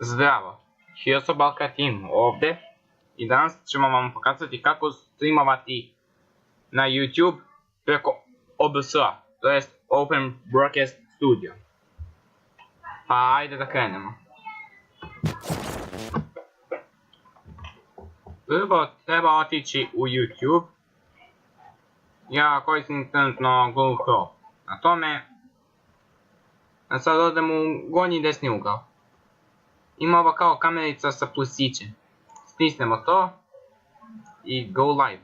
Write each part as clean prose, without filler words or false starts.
Zdravo, Hiosobalkatin ovdje i danas ćemo vam pokazati kako streamovati na YouTube preko OBS-a, to jest Open Broadcast Studio. Pa ajde da krenemo. Prvo treba otići u YouTube. Ja koristim trenutno Google Chrome. Na tome, a sad odem u gornji desni ugao. Ima ovo kao kamerica sa plusićem. Stisnemo to i go live.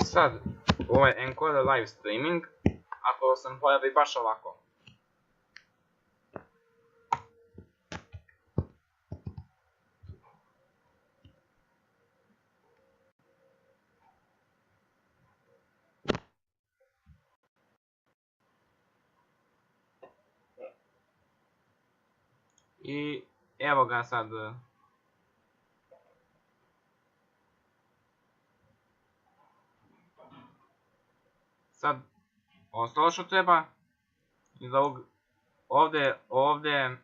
Sad, ovo je Encore live streaming, a to sam pojavi baš ovako. I evo ga sad. Sad, ostalo što treba iz ovog, ovdje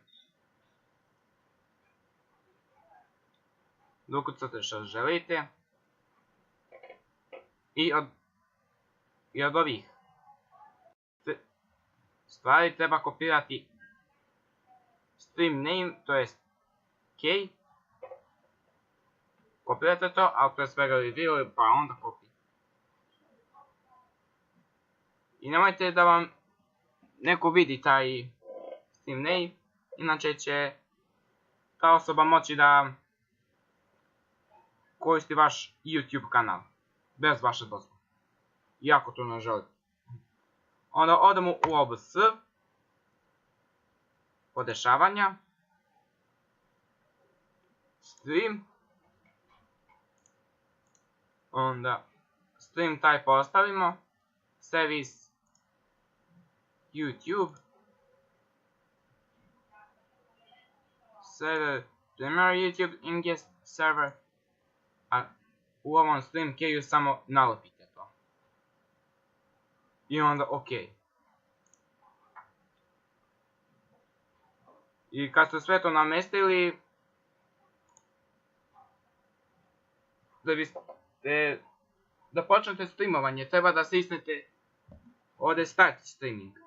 dokucate što želite i od ovih stvari treba kopirati stream name, to jest key. Kopirate to, ali pre svega review, pa onda copy. I nemojte da vam neko vidi taj stream name, inače će ta osoba moći da koristi vaš YouTube kanal, bez vaše dozvole. Iako to ne želite. Onda odemo u OBS, podešavanja, stream, onda stream type ostavimo, service YouTube, server primary YouTube in guest server, a u ovom stream keyu samo nalepite to. I onda OK. I kad ste sve to namestili, da počnete streamovanje, treba da stisnete ovdje start streaming.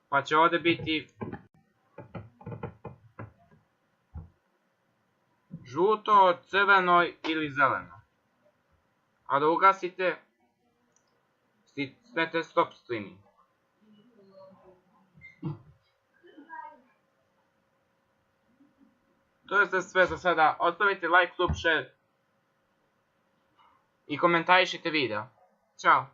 Pa će ovdje biti žuto, crveno ili zeleno. A da ugasite, stisnete stop streaming. To je sve za sada. Ostavite like, sub, share i komentarišite video. Ćao!